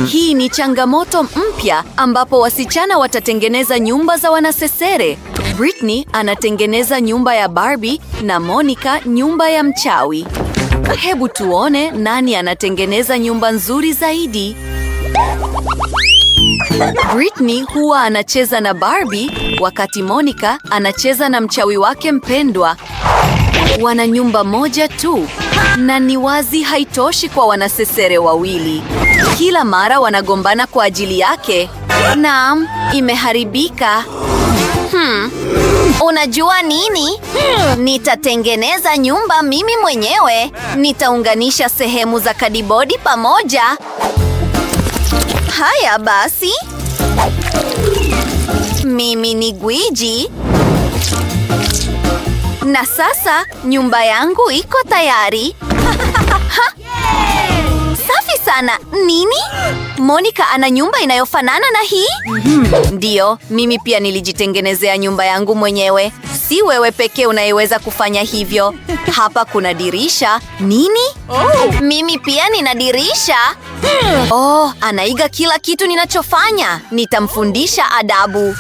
Hii ni changamoto mpya ambapo wasichana watatengeneza nyumba za wanasesere. Britney anatengeneza nyumba ya Barbie na Monica nyumba ya mchawi. Hebu tuone nani anatengeneza nyumba nzuri zaidi. Britney huwa anacheza na Barbie wakati Monica anacheza na mchawi wake mpendwa. Wana nyumba moja tu na ni wazi haitoshi kwa wanasesere wawili. Kila mara wanagombana kwa ajili yake. Naam, imeharibika. Unajua nini? Nitatengeneza nyumba mimi mwenyewe. Nitaunganisha sehemu za kadibodi pamoja. Haya basi. Mimi ni gwiji. Na sasa nyumba yangu iko tayari. Safi sana. Nini? Monica ana nyumba inayofanana na hii? Ndiyo, mimi pia nilijitengenezea nyumba yangu mwenyewe. Si wewe pekee unayeweza kufanya hivyo. Hapa kuna dirisha. Nini? Mimi pia nina dirisha. Anaiga kila kitu ninachofanya. Nitamfundisha adabu.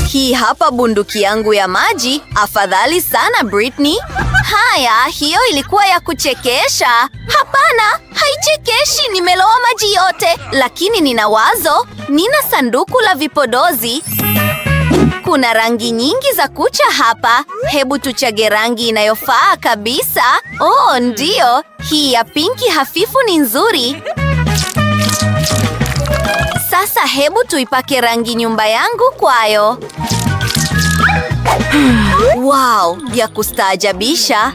Hii hapa bunduki yangu ya maji. Afadhali sana Britney. Haya, hiyo ilikuwa ya kuchekesha. Hapana, haichekeshi, nimeloa maji yote. Lakini nina wazo. Nina sanduku la vipodozi. Kuna rangi nyingi za kucha hapa. Hebu tuchage rangi inayofaa kabisa. Ndiyo, hii ya pinki hafifu ni nzuri. Sasa hebu tuipake rangi nyumba yangu kwayo. Wow, ya kustaajabisha.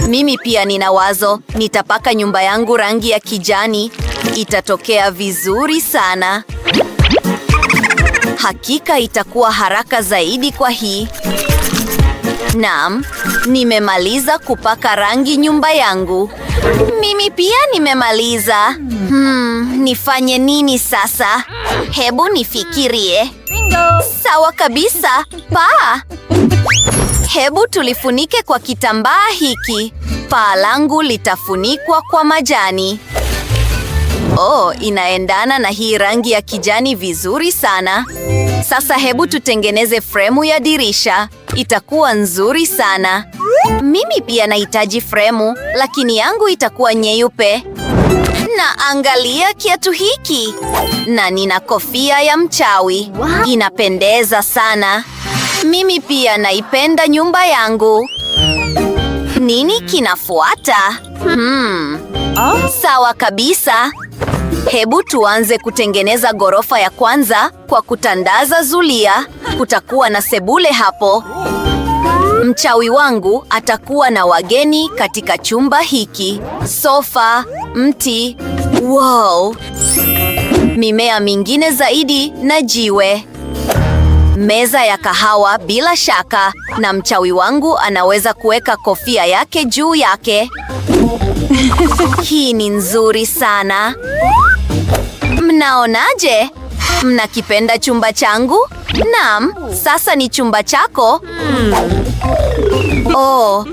Mimi pia nina wazo. Nitapaka nyumba yangu rangi ya kijani. Itatokea vizuri sana. Hakika itakuwa haraka zaidi kwa hii. Naam, nimemaliza kupaka rangi nyumba yangu. Mimi pia nimemaliza. Nifanye nini sasa? Hebu nifikirie. Sawa kabisa. Paa. Hebu tulifunike kwa kitambaa hiki. Paa langu litafunikwa kwa majani. Inaendana na hii rangi ya kijani vizuri sana. Sasa hebu tutengeneze fremu ya dirisha. Itakuwa nzuri sana. Mimi pia nahitaji fremu, lakini yangu itakuwa nyeupe. Na angalia kiatu hiki. Na nina kofia ya mchawi. Inapendeza sana. Mimi pia naipenda nyumba yangu. Nini kinafuata? Sawa kabisa. Hebu tuanze kutengeneza ghorofa ya kwanza kwa kutandaza zulia. Kutakuwa na sebule hapo. Mchawi wangu atakuwa na wageni katika chumba hiki. Sofa, mti, wow! Mimea mingine zaidi na jiwe. Meza ya kahawa bila shaka, na mchawi wangu anaweza kuweka kofia yake juu yake. Hii ni nzuri sana. Mnaonaje? Mnakipenda chumba changu? Naam, sasa ni chumba chako.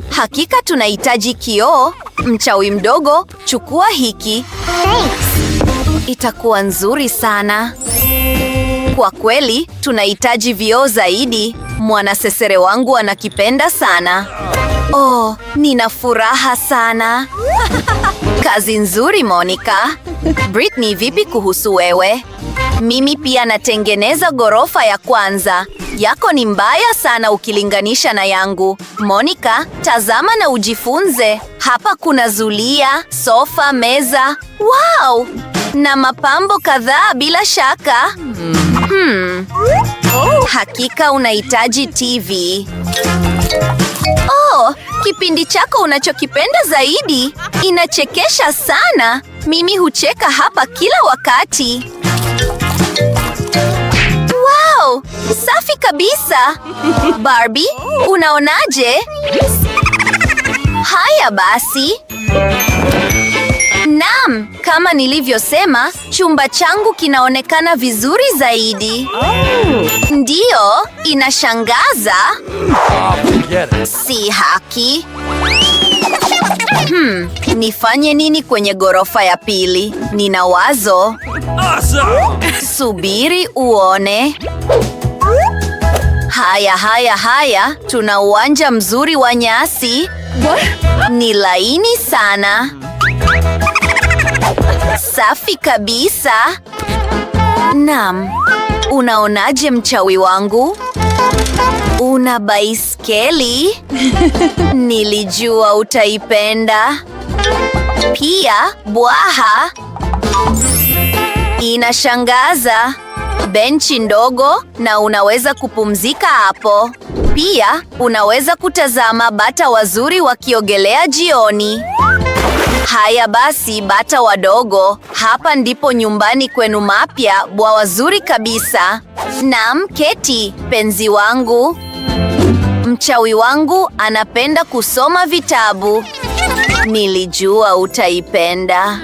Hakika tunahitaji kioo. Mchawi mdogo, chukua hiki. Itakuwa nzuri sana. Kwa kweli, tunahitaji vioo zaidi. Mwanasesere wangu anakipenda sana. Nina furaha sana. Kazi nzuri, Monica. Britney, vipi kuhusu wewe? Mimi pia natengeneza ghorofa ya kwanza. Yako ni mbaya sana ukilinganisha na yangu. Monica, tazama na ujifunze. Hapa kuna zulia, sofa, meza. Wow! Na mapambo kadhaa bila shaka. Hakika unahitaji TV. Kipindi chako unachokipenda zaidi. Inachekesha sana. Mimi hucheka hapa kila wakati. Wow! Safi kabisa. Barbie, unaonaje? Haya basi. Naam, kama nilivyosema, chumba changu kinaonekana vizuri zaidi. Ndiyo, inashangaza. Si haki. Nifanye nini kwenye ghorofa ya pili? Nina wazo. Subiri uone. Haya, tuna uwanja mzuri wa nyasi. Ni laini sana. Safi kabisa. Naam. Unaonaje mchawi wangu? Una baiskeli? Nilijua utaipenda. Pia bwaha. Inashangaza. Benchi ndogo na unaweza kupumzika hapo. Pia unaweza kutazama bata wazuri wakiogelea jioni. Haya basi, bata wadogo, hapa ndipo nyumbani kwenu mapya, bwawa zuri kabisa. Naam, keti, penzi wangu. Mchawi wangu anapenda kusoma vitabu. Nilijua utaipenda.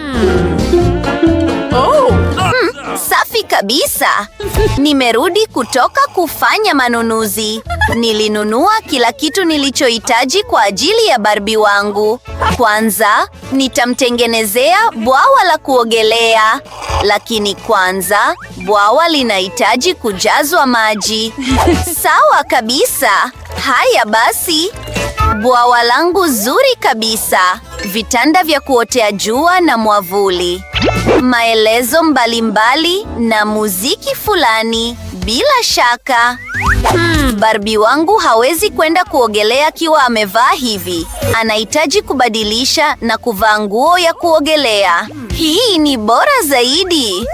Safi kabisa. Nimerudi kutoka kufanya manunuzi. Nilinunua kila kitu nilichohitaji kwa ajili ya Barbie wangu. Kwanza, nitamtengenezea bwawa la kuogelea. Lakini kwanza, bwawa linahitaji kujazwa maji. Sawa kabisa. Haya basi. Bwawa langu zuri kabisa. Vitanda vya kuotea jua na mwavuli. Maelezo mbalimbali na muziki fulani. Bila shaka. Barbie wangu hawezi kwenda kuogelea akiwa amevaa hivi. Anahitaji kubadilisha na kuvaa nguo ya kuogelea. Hii ni bora zaidi.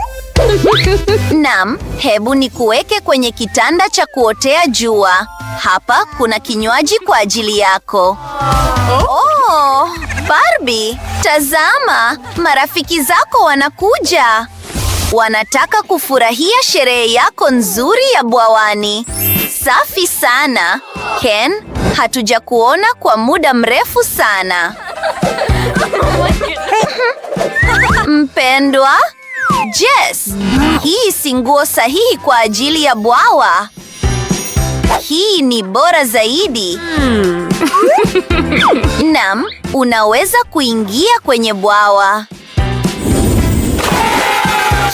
Naam, hebu nikuweke kwenye kitanda cha kuotea jua. Hapa kuna kinywaji kwa ajili yako. Oh, Barbie, tazama, marafiki zako wanakuja. Wanataka kufurahia sherehe yako nzuri ya bwawani. Safi sana. Ken, hatujakuona kwa muda mrefu sana. Mpendwa, Jess, hii si nguo sahihi kwa ajili ya bwawa. Hii ni bora zaidi. Naam, unaweza kuingia kwenye bwawa.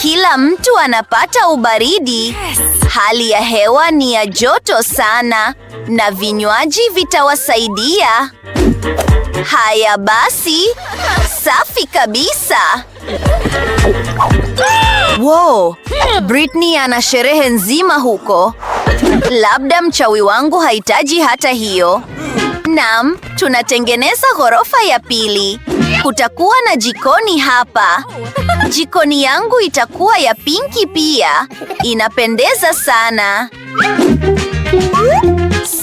Kila mtu anapata ubaridi. Hali ya hewa ni ya joto sana na vinywaji vitawasaidia. Haya basi, safi kabisa. Wow, Britney ana sherehe nzima huko. Labda mchawi wangu hahitaji hata hiyo. Naam, tunatengeneza ghorofa ya pili. Kutakuwa na jikoni hapa. Jikoni yangu itakuwa ya pinki pia. Inapendeza sana.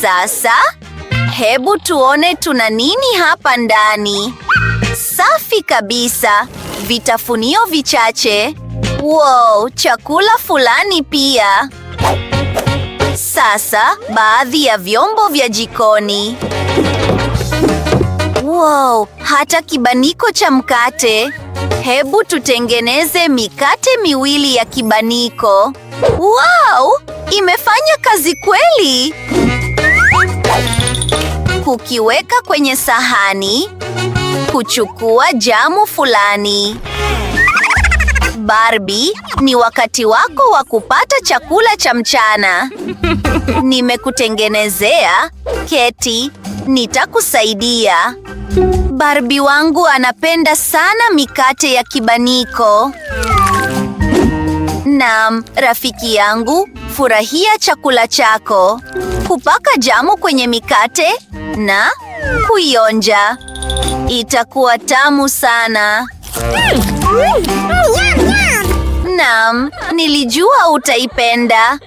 Sasa, hebu tuone tuna nini hapa ndani. Safi kabisa. Vitafunio vichache. Wow, chakula fulani pia. Sasa, baadhi ya vyombo vya jikoni. Wow, hata kibaniko cha mkate. Hebu tutengeneze mikate miwili ya kibaniko. Wow, imefanya kazi kweli. Kukiweka kwenye sahani. Kuchukua jamu fulani. Barbie, ni wakati wako wa kupata chakula cha mchana. Nimekutengenezea. Keti, nitakusaidia. Barbie wangu anapenda sana mikate ya kibaniko. Naam, rafiki yangu, furahia chakula chako. Kupaka jamu kwenye mikate na kuionja. Itakuwa tamu sana. Naam, nilijua utaipenda.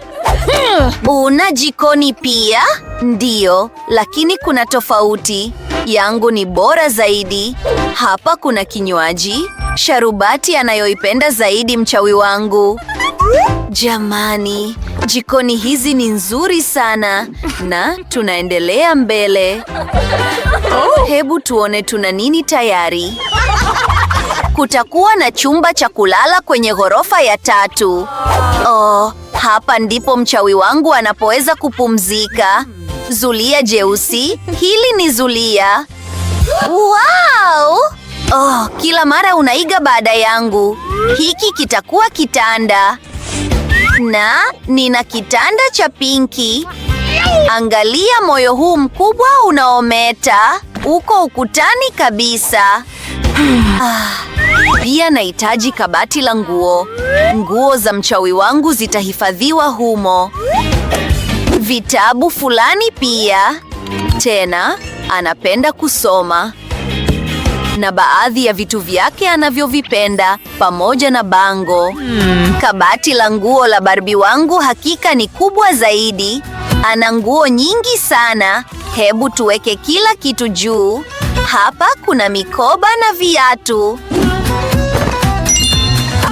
Una jikoni pia? Ndiyo, lakini kuna tofauti. Yangu ni bora zaidi. Hapa kuna kinywaji, sharubati anayoipenda zaidi mchawi wangu. Jamani, jikoni hizi ni nzuri sana na tunaendelea mbele. Hebu tuone tuna nini tayari. Kutakuwa na chumba cha kulala kwenye ghorofa ya 3. Oh, hapa ndipo mchawi wangu anapoweza kupumzika. Zulia jeusi, hili ni zulia. Wow! Oh, kila mara unaiga baada yangu. Hiki kitakuwa kitanda. Na nina kitanda cha pinki. Angalia moyo huu mkubwa unaometa. Uko ukutani kabisa. Pia nahitaji kabati la nguo. Nguo za mchawi wangu zitahifadhiwa humo. Vitabu fulani pia. Tena, anapenda kusoma. Na baadhi ya vitu vyake anavyovipenda, pamoja na bango. Kabati la nguo la Barbie wangu hakika ni kubwa zaidi. Ana nguo nyingi sana. Hebu tuweke kila kitu juu. Hapa kuna mikoba na viatu.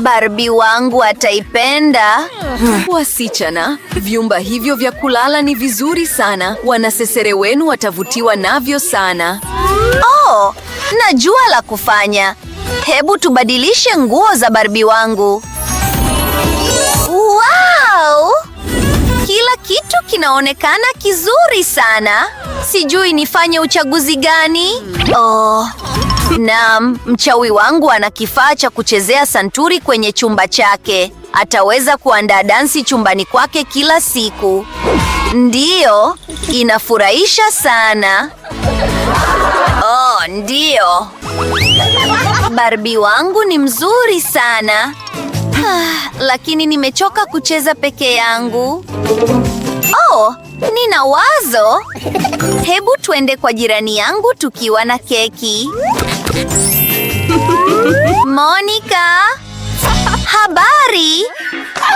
Barbie wangu ataipenda. Wasichana, vyumba hivyo vya kulala ni vizuri sana. Wanasesere wenu watavutiwa navyo sana. Oh, najua la kufanya. Hebu tubadilishe nguo za Barbie wangu. Wow! Kila kitu kinaonekana kizuri sana. Sijui nifanye uchaguzi gani. Oh, naam, mchawi wangu ana kifaa cha kuchezea santuri kwenye chumba chake. Ataweza kuandaa dansi chumbani kwake kila siku. Ndiyo, inafurahisha sana. Oh, ndiyo. Barbie wangu ni mzuri sana. Lakini nimechoka kucheza peke yangu. Oh, nina wazo. Hebu tuende kwa jirani yangu tukiwa na keki. Monica, habari?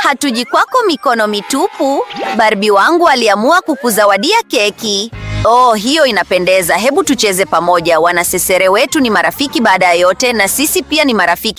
Hatuji kwako mikono mitupu. Barbie wangu aliamua kukuzawadia keki. Oh, hiyo inapendeza. Hebu tucheze pamoja. Wanasesere wetu ni marafiki baada ya yote, na sisi pia ni marafiki.